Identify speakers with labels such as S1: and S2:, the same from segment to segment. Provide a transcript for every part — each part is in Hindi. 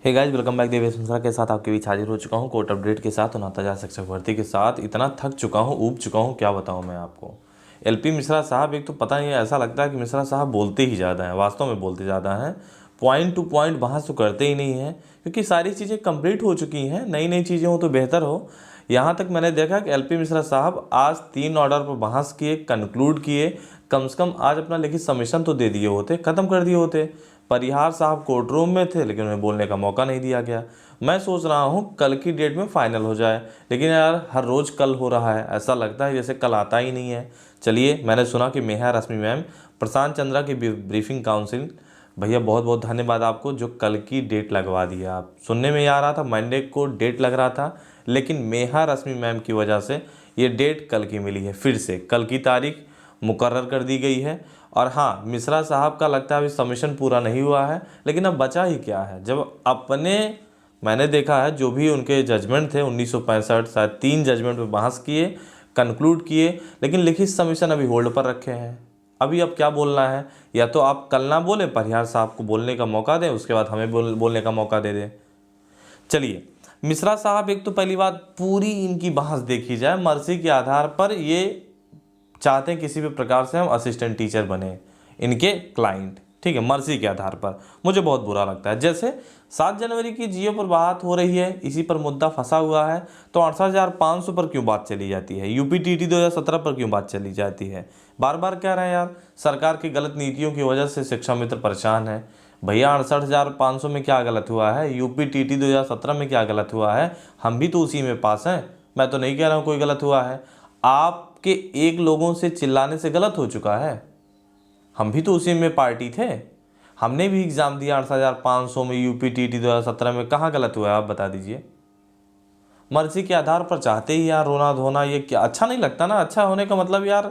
S1: हे guys, welcome back. Devesh Mishra के साथ आपके बीच हाजिर हो चुका हूँ कोर्ट अपडेट के साथ और 9000 शिक्षक भर्ती के साथ। इतना थक चुका हूँ, ऊब चुका हूँ, क्या बताऊँ मैं आपको। एलपी मिश्रा साहब, एक तो पता नहीं ऐसा लगता है कि मिश्रा साहब बोलते ही ज़्यादा हैं, वास्तव में बोलते ज़्यादा हैं। पॉइंट टू पॉइंट बहस तो करते ही नहीं हैं, क्योंकि सारी चीज़ें कंप्लीट हो चुकी हैं। नई नई चीज़ें हो तो बेहतर हो। यहाँ तक मैंने देखा कि एलपी मिश्रा साहब आज 3 ऑर्डर पर बहस किए, कंक्लूड किए। कम से कम आज अपना लिखित सबमिशन तो दे दिए होते, ख़त्म कर दिए होते। परिहार साहब कोर्ट रूम में थे, लेकिन उन्हें बोलने का मौका नहीं दिया गया। मैं सोच रहा हूँ कल की डेट में फाइनल हो जाए, लेकिन यार हर रोज़ कल हो रहा है, ऐसा लगता है जैसे कल आता ही नहीं है। चलिए, मैंने सुना कि मेहा रश्मि मैम प्रशांत चंद्रा की ब्रीफिंग काउंसिल, भैया बहुत बहुत धन्यवाद आपको जो कल की डेट लगवा दी है। आप सुनने में आ रहा था मंडे को डेट लग रहा था, लेकिन मेहा रश्मि मैम की वजह से ये डेट कल की मिली है। फिर से कल की तारीख मुकर्रर कर दी गई है। और हाँ, मिश्रा साहब का लगता है अभी सबमिशन पूरा नहीं हुआ है, लेकिन अब बचा ही क्या है जब अपने, मैंने देखा है जो भी उनके जजमेंट थे 1965, शायद 3 जजमेंट पे बहस किए, कंक्लूड किए, लेकिन लिखित सबमिशन अभी होल्ड पर रखे हैं। अभी अब क्या बोलना है, या तो आप कल ना बोले, परिहार साहब को बोलने का मौका दें, उसके बाद हमें बोलने का मौका दे दें। चलिए, मिश्रा साहब, एक तो पहली बात, पूरी इनकी बहस देखी जाए, मर्जी के आधार पर ये चाहते हैं किसी भी प्रकार से हम असिस्टेंट टीचर बने, इनके क्लाइंट, ठीक है, मर्जी के आधार पर। मुझे बहुत बुरा लगता है। जैसे 7 जनवरी की जियो पर बात हो रही है, इसी पर मुद्दा फंसा हुआ है, तो 68,500 पर क्यों बात चली जाती है? यूपीटीटी 2017 पर क्यों बात चली जाती है? बार बार कह रहे हैं यार, सरकार की गलत नीतियों की वजह से शिक्षा मित्र परेशान है। भैया 68,500 में क्या गलत हुआ है? यूपीटीटी 2017 में क्या गलत हुआ है? हम भी तो उसी में पास हैं। मैं तो नहीं कह रहा हूँ कोई गलत हुआ है। आपके एक लोगों से चिल्लाने से गलत हो चुका है? हम भी तो उसी में पार्टी थे, हमने भी एग्जाम दिया 68,500 में। यूपीटीटी 2017 में कहाँ गलत हुआ है, आप बता दीजिए। मर्जी के आधार पर चाहते ही यार रोना धोना, ये क्या अच्छा नहीं लगता ना। अच्छा होने का मतलब यार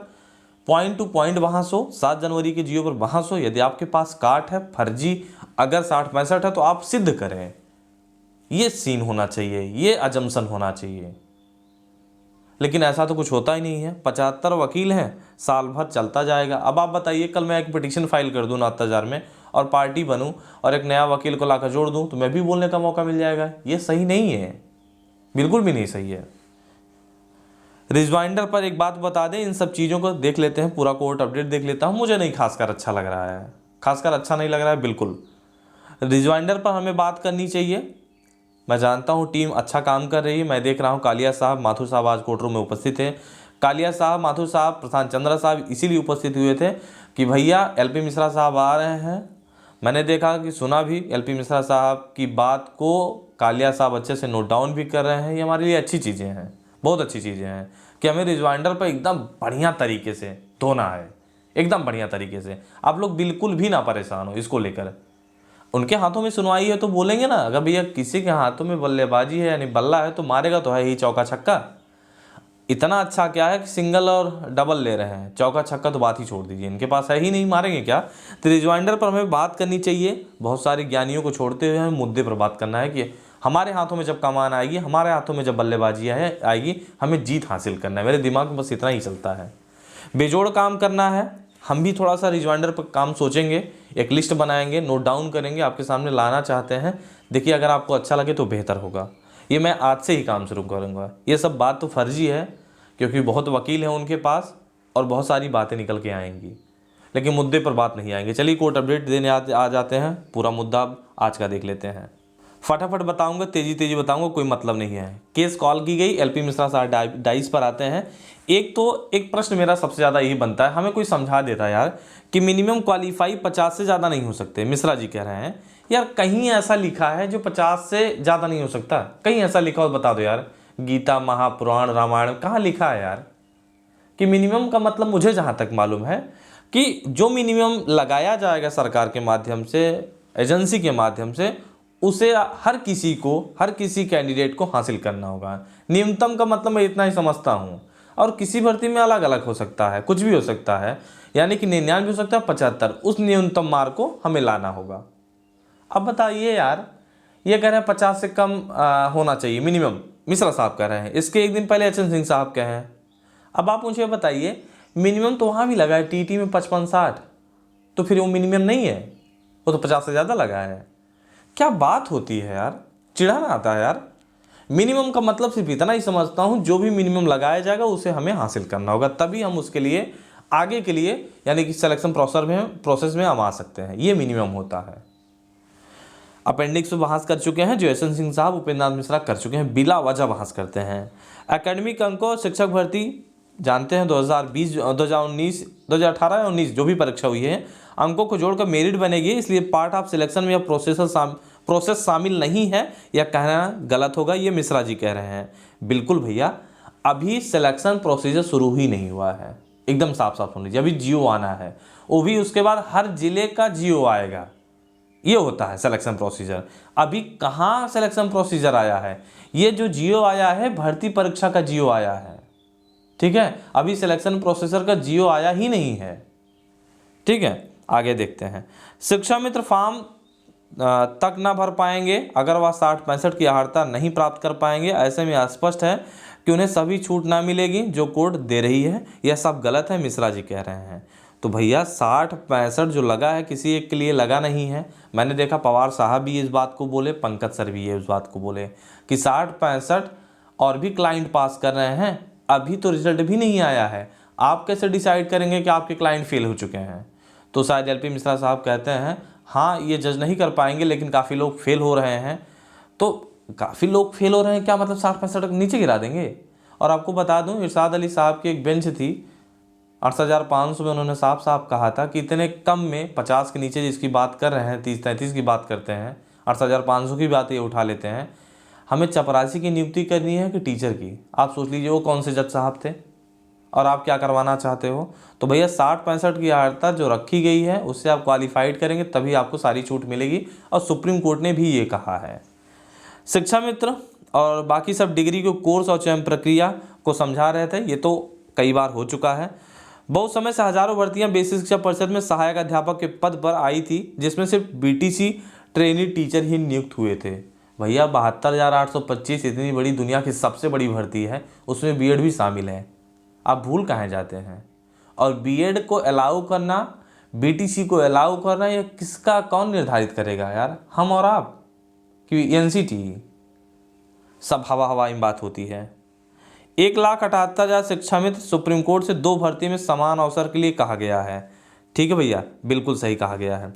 S1: पॉइंट टू पॉइंट बहस हो, 7 जनवरी की जियो पर बहस हो। यदि आपके पास काट है फर्जी, अगर 60-65 है तो आप सिद्ध करें। ये सीन होना चाहिए, ये अजम्पशन होना चाहिए, लेकिन ऐसा तो कुछ होता ही नहीं है। 75 वकील हैं, साल भर चलता जाएगा। अब आप बताइए, कल मैं एक पिटीशन फाइल कर दूं 9000 में और पार्टी बनूं और एक नया वकील को लाकर जोड़ दूं, तो मैं भी बोलने का मौका मिल जाएगा। ये सही नहीं है, बिल्कुल भी नहीं सही है। रिजवाइंडर पर एक बात बता दें, इन सब चीज़ों को देख लेते हैं, पूरा कोर्ट अपडेट देख लेता हूँ। मुझे नहीं खासकर अच्छा लग रहा है, खासकर अच्छा नहीं लग रहा है बिल्कुल। रिजवाइंडर पर हमें बात करनी चाहिए। मैं जानता हूँ टीम अच्छा काम कर रही है। मैं देख रहा हूँ कालिया साहब, माथुर साहब आज कोर्ट रूम में उपस्थित थे। कालिया साहब, माथुर साहब, प्रशांत चंद्रा साहब इसीलिए उपस्थित हुए थे कि भैया एलपी मिश्रा साहब आ रहे हैं। मैंने देखा कि सुना भी, एलपी मिश्रा साहब की बात को कालिया साहब अच्छे से नोट डाउन भी कर रहे हैं। ये हमारे लिए अच्छी चीज़ें हैं, बहुत अच्छी चीज़ें हैं कि हमें रिजवाइंडर पर एकदम बढ़िया तरीके से धोना है, एकदम बढ़िया तरीके से। आप लोग बिल्कुल भी ना परेशान हो इसको लेकर। उनके हाथों में सुनवाई है तो बोलेंगे ना। अगर भैया किसी के हाथों में बल्लेबाजी है, यानी बल्ला है, तो मारेगा तो है ही चौका छक्का। इतना अच्छा क्या है कि सिंगल और डबल ले रहे हैं, चौका छक्का तो बात ही छोड़ दीजिए, इनके पास है ही नहीं, मारेंगे क्या? तो रिजवाइंडर पर हमें बात करनी चाहिए। बहुत सारे ज्ञानियों को छोड़ते हुए हमें मुद्दे पर बात करना है कि हमारे हाथों में जब कमान आएगी, हमारे हाथों में जब बल्लेबाजी आएगी, हमें जीत हासिल करना है। मेरे दिमाग में बस इतना ही चलता है, बेजोड़ काम करना है। हम भी थोड़ा सा रिजवाइंडर पर काम सोचेंगे, एक लिस्ट बनाएंगे, नोट डाउन करेंगे, आपके सामने लाना चाहते हैं। देखिए, अगर आपको अच्छा लगे तो बेहतर होगा। ये मैं आज से ही काम शुरू करूँगा। ये सब बात तो फर्जी है, क्योंकि बहुत वकील हैं उनके पास और बहुत सारी बातें निकल के आएंगी, लेकिन मुद्दे पर बात नहीं आएंगे। चलिए, कोर्ट अपडेट देने आ जाते हैं। पूरा मुद्दा आज का देख लेते हैं। फटाफट बताऊंगा, तेजी तेजी बताऊंगा, कोई मतलब नहीं है। केस कॉल की गई, एलपी मिश्रा साहब डाइस पर आते हैं। एक प्रश्न मेरा सबसे ज़्यादा यही बनता है, हमें कोई समझा देता यार कि मिनिमम क्वालिफाई 50 से ज़्यादा नहीं हो सकते। मिश्रा जी कह रहे हैं यार, कहीं ऐसा लिखा है जो 50 से ज़्यादा नहीं हो सकता? कहीं ऐसा लिखा हो बता दो यार। गीता, महापुराण, रामायण कहाँ लिखा है यार कि मिनिमम का मतलब? मुझे जहाँ तक मालूम है कि जो मिनिमम लगाया जाएगा सरकार के माध्यम से, एजेंसी के माध्यम से, उसे हर किसी कैंडिडेट को हासिल करना होगा। न्यूनतम का मतलब मैं इतना ही समझता हूँ, और किसी भर्ती में अलग अलग हो सकता है, कुछ भी हो सकता है, यानी कि 99 हो सकता है, 75, उस न्यूनतम मार्क को हमें लाना होगा। अब बताइए यार, ये कह रहे हैं 50 से कम होना चाहिए मिनिमम, मिश्रा साहब कह रहे हैं। इसके एक दिन पहले एच एन सिंह साहब कहे हैं। अब आप मुझे बताइए, मिनिमम तो वहाँ भी लगा है टीटी में 55-60, तो फिर वो मिनिमम नहीं है, वो तो 50 से ज़्यादा लगा है। क्या बात होती है यार, चिढ़ाना आता है यार। मिनिमम का मतलब सिर्फ इतना ही समझता हूँ, जो भी मिनिमम लगाया जाएगा उसे हमें हासिल करना होगा, तभी हम उसके लिए आगे के लिए यानी कि सिलेक्शन प्रोसेस में हम आ सकते हैं। ये मिनिमम होता है। अपेंडिक्स में बहस कर चुके हैं, जो यशवंत सिंह साहब उपेंद्र नाथ मिश्रा कर चुके हैं, बिला वजह बहस करते हैं। एकेडमिक अंकों शिक्षक भर्ती जानते हैं 2020 2019 2018 या 19 जो भी परीक्षा हुई है, अंकों को जोड़कर मेरिट बनेगी, इसलिए पार्ट ऑफ सिलेक्शन में यह प्रोसेस शामिल नहीं है, यह कहना गलत होगा। ये मिश्रा जी कह रहे हैं। बिल्कुल भैया, अभी सिलेक्शन प्रोसीजर शुरू ही नहीं हुआ है, एकदम साफ साफ सुन लीजिए। अभी जियो आना है, वो भी उसके बाद हर जिले का जियो आएगा। ये होता है सिलेक्शन प्रोसीजर। अभी कहाँ सिलेक्शन प्रोसीजर आया है? ये जो जियो आया है भर्ती परीक्षा का जियो आया है, ठीक है। अभी सिलेक्शन प्रोसीजर का जियो आया ही नहीं है, ठीक है। आगे देखते हैं। शिक्षा मित्र फॉर्म तक ना भर पाएंगे अगर वह 60-65 की अर्हता नहीं प्राप्त कर पाएंगे। ऐसे में स्पष्ट है कि उन्हें सभी छूट ना मिलेगी जो कोर्ट दे रही है। यह सब गलत है, मिश्रा जी कह रहे हैं। तो भैया 60-65 जो लगा है किसी एक के लिए लगा नहीं है। मैंने देखा पवार साहब भी इस बात को बोले, पंकज सर भी ये इस बात को बोले कि 60-65 और भी क्लाइंट पास कर रहे हैं, अभी तो रिजल्ट भी नहीं आया है। आप कैसे डिसाइड करेंगे कि आपके क्लाइंट फेल हो चुके हैं? तो शायद एलपी मिश्रा साहब कहते हैं हाँ ये जज नहीं कर पाएंगे, लेकिन काफ़ी लोग फेल हो रहे हैं। तो काफ़ी लोग फेल हो रहे हैं, क्या मतलब 60-65 नीचे गिरा देंगे? और आपको बता दूं, इरशाद अली साहब की एक बेंच थी 68,500 में, उन्होंने साफ साफ कहा था कि इतने कम में 50 के नीचे जिसकी बात कर रहे हैं, 30-33 की बात करते हैं, 68,500 की बात ये उठा लेते हैं, हमें चपरासी की नियुक्ति करनी है कि टीचर की? आप सोच लीजिए वो कौन से जज साहब थे और आप क्या करवाना चाहते हो। तो भैया 60-65 की अर्हता जो रखी गई है उससे आप क्वालिफाइड करेंगे तभी आपको सारी छूट मिलेगी, और सुप्रीम कोर्ट ने भी ये कहा है। शिक्षा मित्र और बाकी सब डिग्री को कोर्स और चयन प्रक्रिया को समझा रहे थे, ये तो कई बार हो चुका है। बहुत समय से हजारों भर्तियां बेसिक शिक्षा परिषद में सहायक अध्यापक के पद पर आई थी, जिसमें सिर्फ बीटीसी ट्रेनी टीचर ही नियुक्त हुए थे। भैया 72,825 इतनी बड़ी दुनिया की सबसे बड़ी भर्ती है, उसमें बीएड भी शामिल है। आप भूल कहाँ जाते हैं? और बीएड को अलाउ करना, बीटीसी को अलाउ करना, ये किसका कौन निर्धारित करेगा यार? हम और आप कि एनसीटी? सब हवा में बात होती है। 1,78,000 शिक्षा मित्र सुप्रीम कोर्ट से 2 भर्ती में समान अवसर के लिए कहा गया है। ठीक है भैया, बिल्कुल सही कहा गया है।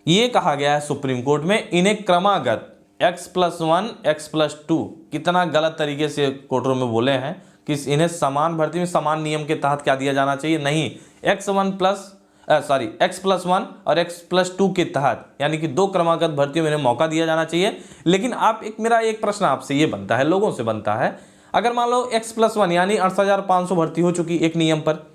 S1: ये कहा गया है सुप्रीम कोर्ट में, इन्हें क्रमागत X+1 X+2 कितना गलत तरीके से कोर्टों में बोले हैं कि इन्हें समान भर्ती में समान नियम के तहत क्या दिया जाना चाहिए? नहीं, X+1 और X+2 के तहत, यानी कि 2 क्रमागत भर्तियों में इन्हें मौका दिया जाना चाहिए। लेकिन मेरा एक प्रश्न आपसे ये बनता है, लोगों से बनता है, अगर मान लो X+1 यानी 68,500 भर्ती हो चुकी एक नियम पर,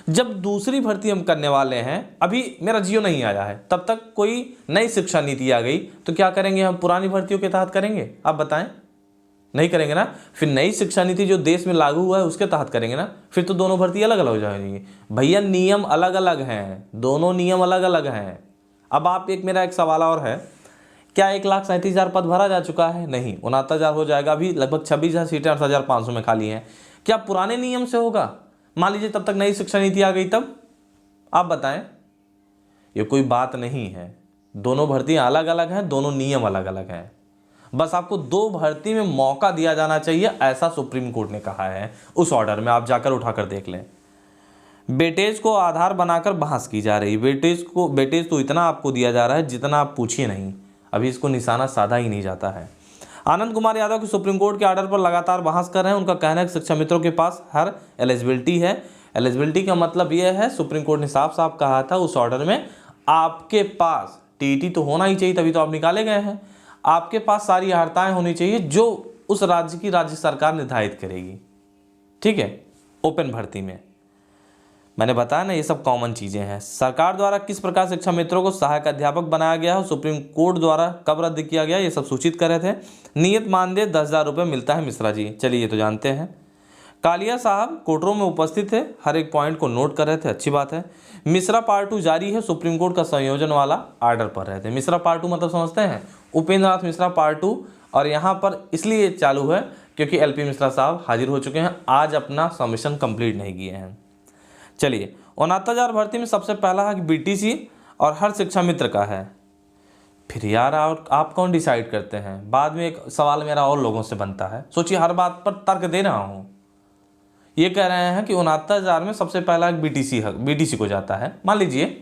S1: जब दूसरी भर्ती हम करने वाले हैं, अभी मेरा जियो नहीं आया है, तब तक कोई नई शिक्षा नीति आ गई, तो क्या करेंगे हम? पुरानी भर्तियों के तहत करेंगे? आप बताएं, नहीं करेंगे ना। फिर नई शिक्षा नीति जो देश में लागू हुआ है उसके तहत करेंगे ना। फिर तो दोनों भर्ती अलग अलग हो जाएंगी। भैया नियम अलग अलग हैं, दोनों नियम अलग अलग हैं। अब मेरा एक सवाल और है, क्या 1,37,000 पद भरा जा चुका है? नहीं, 69,000 हो जाएगा। अभी लगभग 26,000 सीटें 8,500 में खाली हैं। क्या पुराने नियम से होगा? मान लीजिए तब तक नई शिक्षा नीति आ गई, तब आप बताएं। ये कोई बात नहीं है, दोनों भर्तियां अलग अलग हैं, दोनों नियम अलग अलग हैं। बस आपको 2 भर्ती में मौका दिया जाना चाहिए, ऐसा सुप्रीम कोर्ट ने कहा है उस ऑर्डर में। आप जाकर उठाकर देख लें। वेटेज को आधार बनाकर बहस की जा रही। वेटेज तो इतना आपको दिया जा रहा है जितना आप पूछिए नहीं, अभी इसको निशाना साधा ही नहीं जाता है। आनंद कुमार यादव की सुप्रीम कोर्ट के ऑर्डर पर लगातार बहस कर रहे हैं। उनका कहना है कि शिक्षा मित्रों के पास हर एलिजिबिलिटी है। एलिजिबिलिटी का मतलब यह है, सुप्रीम कोर्ट ने साफ साफ कहा था उस ऑर्डर में, आपके पास टीईटी तो होना ही चाहिए, तभी तो आप निकाले गए हैं। आपके पास सारी अर्हताएं होनी चाहिए जो उस राज्य की राज्य सरकार निर्धारित करेगी, ठीक है, ओपन भर्ती में। मैंने बताया ना, ये सब कॉमन चीजें हैं। सरकार द्वारा किस प्रकार शिक्षा मित्रों को सहायक अध्यापक बनाया गया है, सुप्रीम कोर्ट द्वारा कब रद्द किया गया, ये सब सूचित कर रहे थे। नियत मानदेय 10,000 रुपये मिलता है मिश्रा जी, चलिए ये तो जानते हैं। कालिया साहब कोर्टरों में उपस्थित थे, हर एक पॉइंट को नोट कर रहे थे, अच्छी बात है। मिश्रा पार्ट 2 जारी है, सुप्रीम कोर्ट का संयोजन वाला ऑर्डर पर रहे थे। मिश्रा पार्ट 2 मतलब समझते हैं, उपेंद्र नाथ मिश्रा पार्ट 2। और यहाँ पर इसलिए चालू है क्योंकि एलपी मिश्रा साहब हाजिर हो चुके हैं, आज अपना सबमिशन कंप्लीट नहीं किए हैं। चलिए, 69,000 भर्ती में सबसे पहला है बीटीसी और हर शिक्षा मित्र का है। फिर यार आप कौन डिसाइड करते हैं? बाद में एक सवाल मेरा और लोगों से बनता है, सोचिए हर बात पर तर्क दे रहा हूँ। ये कह रहे हैं कि 69,000 में सबसे पहला एक बीटीसी को जाता है। मान लीजिए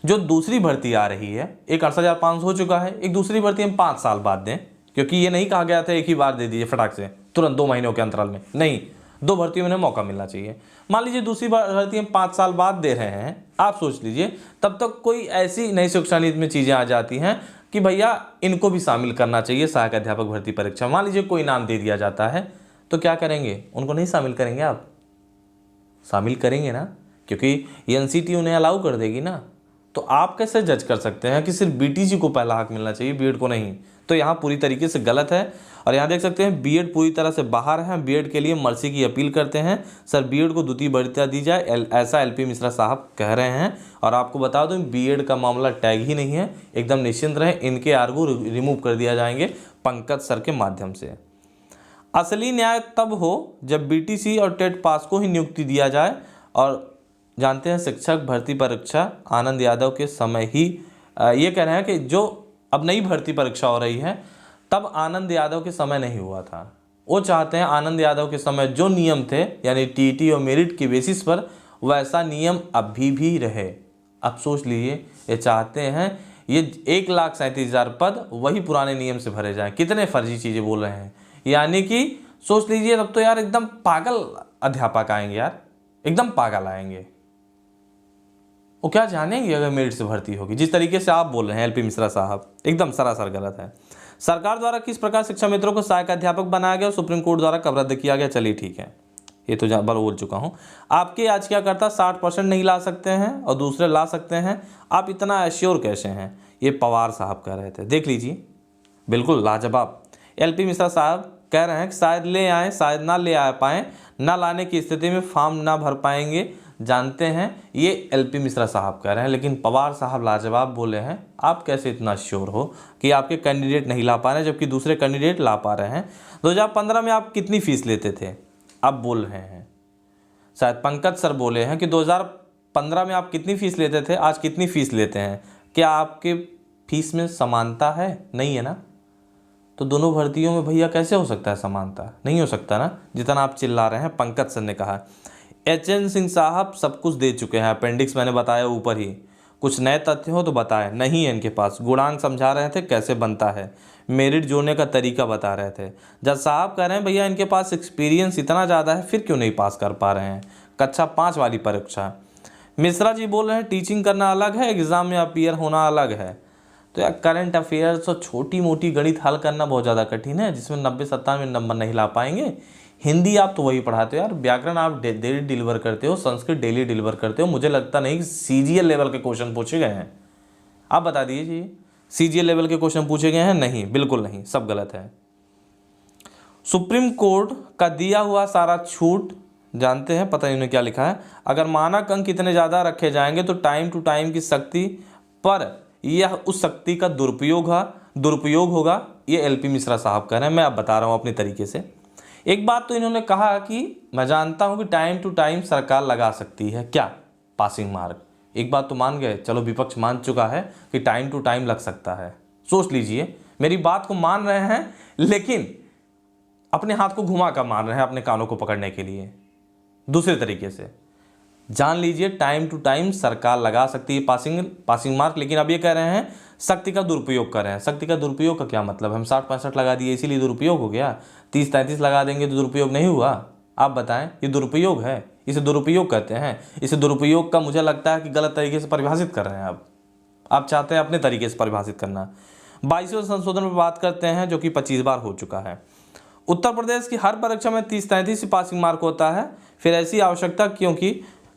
S1: जो दूसरी भर्ती आ रही है, एक 68,500 हो चुका है, एक दूसरी भर्ती हम 5 साल बाद दें, क्योंकि ये नहीं कहा गया था एक ही बार दे दीजिए फटाक से तुरंत 2 महीनों के अंतराल में, नहीं, 2 भर्तियों में मौका मिलना चाहिए। मान लीजिए दूसरी भर्ती हम 5 साल बाद दे रहे हैं, आप सोच लीजिए तब तक कोई ऐसी नई शिक्षा नीति में चीज़ें आ जाती हैं कि भैया इनको भी शामिल करना चाहिए सहायक अध्यापक भर्ती परीक्षा। मान लीजिए कोई नाम दे दिया जाता है, तो क्या करेंगे? उनको नहीं शामिल करेंगे? आप शामिल करेंगे ना, क्योंकि एनसीटी उन्हें अलाउ कर देगी ना। तो आप कैसे जज कर सकते हैं कि सिर्फ बीटीसी को पहला हक मिलना चाहिए, बीएड को नहीं? तो यहाँ पूरी तरीके से गलत है। और यहाँ देख सकते हैं बीएड पूरी तरह से बाहर है। बीएड के लिए मर्सी की अपील करते हैं, सर बीएड को द्वितीय वरीयता दी जाए, ऐसा एलपी मिश्रा साहब कह रहे हैं। और आपको बता दूं बीएड का मामला टैग ही नहीं है, एकदम निश्चिंत रहें, इनके आर्गू रिमूव कर दिया जाएंगे पंकज सर के माध्यम से। असली न्याय तब हो जब बीटीसी और टेट पास को ही नियुक्ति दिया जाए। और जानते हैं शिक्षक भर्ती परीक्षा आनंद यादव के समय ही ये कह रहे हैं कि जो अब नई भर्ती परीक्षा हो रही है तब आनंद यादव के समय नहीं हुआ था। वो चाहते हैं आनंद यादव के समय जो नियम थे यानी टीटी और मेरिट की बेसिस पर वैसा नियम अभी भी रहे। अब सोच लीजिए, ये चाहते हैं ये 1,37,000 पद वही पुराने नियम से भरे जाएं। कितने फर्जी चीज़ें बोल रहे हैं, यानी कि सोच लीजिए तब तो यार एकदम पागल अध्यापक आएंगे यार, एकदम पागल आएंगे। वो क्या जानेंगे अगर मेरिट से भर्ती होगी? जिस तरीके से आप बोल रहे हैं एलपी मिश्रा साहब, एकदम सरासर गलत है। सरकार द्वारा किस प्रकार शिक्षा मित्रों को सहायक अध्यापक बनाया गया, सुप्रीम कोर्ट द्वारा कब रद्द किया गया? चलिए ठीक है, ये तो बोल चुका हूँ। आपके याचिकाकर्ता 60% नहीं ला सकते हैं और दूसरे ला सकते हैं, आप इतना एश्योर कैसे हैं? ये पवार साहब कह रहे थे, देख लीजिए, बिल्कुल लाजवाब। एलपी मिश्रा साहब कह रहे हैं कि शायद ले आए, शायद ना ले आ पाएँ, ना लाने की स्थिति में फॉर्म ना भर पाएंगे। जानते हैं ये एलपी मिश्रा साहब कह रहे हैं, लेकिन पवार साहब लाजवाब बोले हैं। आप कैसे इतना श्योर हो कि आपके कैंडिडेट नहीं ला पा रहे हैं जबकि दूसरे कैंडिडेट ला पा रहे हैं? 2015 में आप कितनी फीस लेते थे? आप बोल रहे हैं, शायद पंकज सर बोले हैं कि 2015 में आप कितनी फीस लेते थे, आज कितनी फीस लेते हैं? क्या आपके फीस में समानता है? नहीं है ना। तो दोनों भर्तियों में भैया कैसे हो सकता है समानता? नहीं हो सकता ना, जितना आप चिल्ला रहे हैं। पंकज सर ने कहा एचएन सिंह साहब सब कुछ दे चुके हैं, अपेंडिक्स मैंने बताया ऊपर ही, कुछ नए तथ्य हो तो बताएं। नहीं है इनके पास। गुणांक समझा रहे थे कैसे बनता है, मेरिट जोड़ने का तरीका बता रहे थे। जज साहब कह रहे हैं भैया इनके पास एक्सपीरियंस इतना ज़्यादा है, फिर क्यों नहीं पास कर पा रहे हैं कक्षा 5 वाली परीक्षा? मिश्रा जी बोल रहे हैं टीचिंग करना अलग है, एग्ज़ाम में अपीयर होना अलग है। तो यार करंट अफेयर्स और छोटी मोटी गणित हल करना बहुत ज़्यादा कठिन है, जिसमें 90-97 नंबर नहीं ला पाएंगे। हिंदी आप तो वही पढ़ाते हो यार, व्याकरण आप डेली डिलीवर करते हो, संस्कृत डेली डिलीवर करते हो। मुझे लगता नहीं कि सीजीएल लेवल के क्वेश्चन पूछे गए हैं। आप बता दीजिए सीजीएल लेवल के क्वेश्चन पूछे गए हैं? नहीं, बिल्कुल नहीं, सब गलत है। सुप्रीम कोर्ट का दिया हुआ सारा छूट जानते हैं, पता नहीं उन्होंने क्या लिखा है, अगर मानक अंक इतने ज़्यादा रखे जाएंगे तो टाइम टू टाइम की शक्ति पर यह उस शक्ति का दुरुपयोग होगा। ये एलपी मिश्रा साहब कह रहे हैं, मैं अब बता रहा हूँ अपने तरीके से। एक बात तो इन्होंने कहा कि मैं जानता हूं कि टाइम टू टाइम सरकार लगा सकती है, क्या? Passing mark. एक बात तो मान गए, चलो विपक्ष मान चुका है कि टाइम टू टाइम लग सकता है। सोच लीजिए, मेरी बात को मान रहे हैं लेकिन अपने हाथ को घुमा कर मान रहे हैं अपने कानों को पकड़ने के लिए। दूसरे तरीके से जान लीजिए टाइम टू टाइम सरकार लगा सकती है पासिंग मार्क, लेकिन अब ये कह रहे हैं शक्ति का दुरुपयोग कर रहे हैं। शक्ति का दुरुपयोग का क्या मतलब? हम 60-65 लगा दिए इसीलिए दुरुपयोग हो गया, 30-33 लगा देंगे तो दुरुपयोग नहीं हुआ? आप बताएं, ये दुरुपयोग है, इसे दुरुपयोग कहते हैं। इसे दुरुपयोग का मुझे लगता है कि गलत तरीके से परिभाषित कर रहे हैं आप चाहते हैं अपने तरीके से परिभाषित करना। 22वें संशोधन पर बात करते हैं जो कि 25 बार हो चुका है। उत्तर प्रदेश की हर परीक्षा में 30-33 पासिंग मार्क होता है। फिर ऐसी आवश्यकता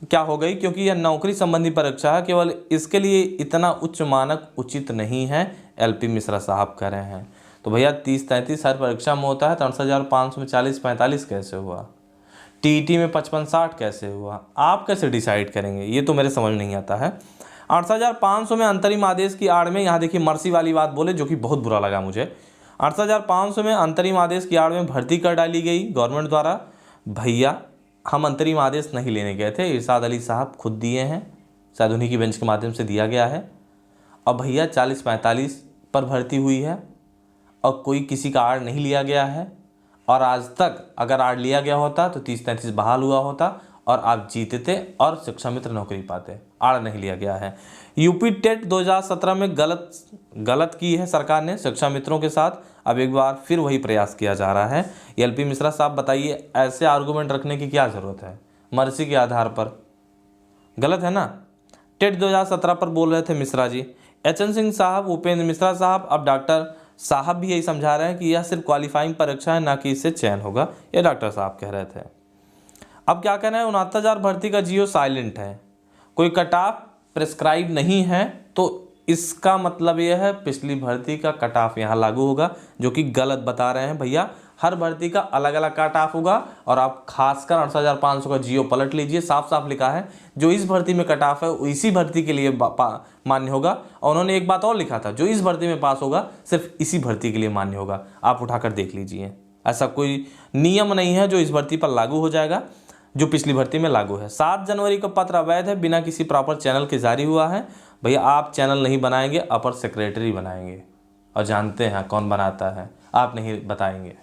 S1: क्या हो गई? क्योंकि यह नौकरी संबंधी परीक्षा है, केवल इसके लिए इतना उच्च मानक उचित नहीं है, एलपी मिश्रा साहब कह रहे हैं। तो भैया 30-33 हर परीक्षा में होता है, 63,500 में 40-45 कैसे हुआ? टीईटी में 55-60 कैसे हुआ? आप कैसे डिसाइड करेंगे? ये तो मेरे समझ नहीं आता है। 68,500 में अंतरिम आदेश की आड़ में, यहाँ देखिए मर्सी वाली बात बोले जो कि बहुत बुरा लगा मुझे। 68,500 में अंतरिम आदेश की आड़ में भर्ती कर डाली गई गवर्नमेंट द्वारा। भैया हम अंतरिम आदेश नहीं लेने गए थे, इरशाद अली साहब खुद दिए हैं, शायद उन्हीं की बेंच के माध्यम से दिया गया है। और भैया 40-45 पर भर्ती हुई है और कोई किसी का आड़ नहीं लिया गया है, और आज तक अगर आड़ लिया गया होता तो 30-33 बहाल हुआ होता और आप जीतते और शिक्षा मित्र नौकरी पाते। आड़ नहीं लिया गया है। यूपी टेट 2017 में गलत की है सरकार ने शिक्षा मित्रों के साथ। अब एक बार फिर वही प्रयास किया जा रहा है। एलपी मिश्रा साहब बताइए, ऐसे आर्गूमेंट रखने की क्या ज़रूरत है? मर्जी के आधार पर गलत है ना। टेट 2017 पर बोल रहे थे मिश्रा जी। एचएन सिंह साहब, उपेंद्र मिश्रा साहब, अब डॉक्टर साहब भी यही समझा रहे हैं कि यह सिर्फ क्वालिफाइंग परीक्षा है, ना कि इससे चयन होगा। ये डॉक्टर साहब कह रहे थे। अब क्या कहना है, 69,000 भर्ती का जियो साइलेंट है, कोई कट ऑफ प्रिस्क्राइब नहीं है, तो इसका मतलब यह है पिछली भर्ती का कट ऑफ यहाँ लागू होगा, जो कि गलत बता रहे हैं भैया। हर भर्ती का अलग अलग कट ऑफ होगा और आप खासकर 68,500 का जियो पलट लीजिए, साफ साफ लिखा है जो इस भर्ती में कट ऑफ है इसी भर्ती के लिए मान्य होगा। और उन्होंने एक बात और लिखा था, जो इस भर्ती में पास होगा सिर्फ इसी भर्ती के लिए मान्य होगा। आप उठाकर देख लीजिए, ऐसा कोई नियम नहीं है जो इस भर्ती पर लागू हो जाएगा जो पिछली भर्ती में लागू है। 7 जनवरी का पत्र अवैध है, बिना किसी प्रॉपर चैनल के जारी हुआ है। भैया आप चैनल नहीं बनाएंगे, अपर सेक्रेटरी बनाएंगे, और जानते हैं कौन बनाता है, आप नहीं बताएंगे।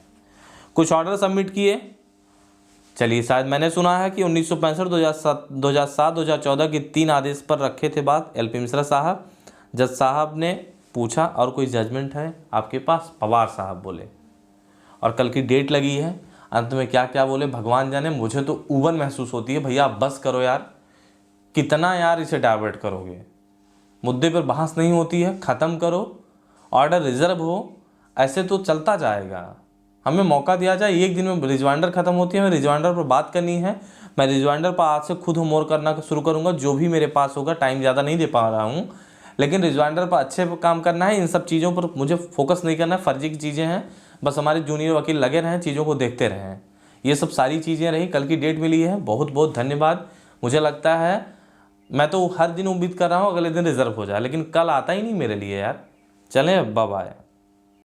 S1: कुछ ऑर्डर सबमिट किए, चलिए शायद मैंने सुना है कि 1965, 2007, 2014 के 3 आदेश पर रखे थे बात एलपी मिश्रा साहब। जज साहब ने पूछा और कोई जजमेंट है आपके पास? पवार साहब बोले, और कल की डेट लगी है। अंत में क्या क्या बोले भगवान जाने, मुझे तो उबन महसूस होती है। भैया बस करो यार, कितना यार इसे डाइवर्ट करोगे? मुद्दे पर बहस नहीं होती है, ख़त्म करो, ऑर्डर रिजर्व हो, ऐसे तो चलता जाएगा। हमें मौका दिया जाए, एक दिन में रिजवाइंडर ख़त्म होती है, हमें रिजवाइंडर पर बात करनी है। मैं रिजवाइंडर पर आज से खुद होमवर्क करना शुरू करूँगा, जो भी मेरे पास होगा। टाइम ज़्यादा नहीं दे पा रहा हूँ, लेकिन रिजवाइंडर पर अच्छे काम करना है। इन सब चीज़ों पर मुझे फोकस नहीं करना है, फर्जी की चीज़ें हैं। बस हमारे जूनियर वकील लगे रहें, चीज़ों को देखते रहें। ये सब सारी चीज़ें रही, कल की डेट मिली है। बहुत बहुत धन्यवाद। मुझे लगता है मैं तो हर दिन उम्मीद कर रहा हूँ अगले दिन रिजर्व हो जाए, लेकिन कल आता ही नहीं मेरे लिए यार। चलें, बाय बाय।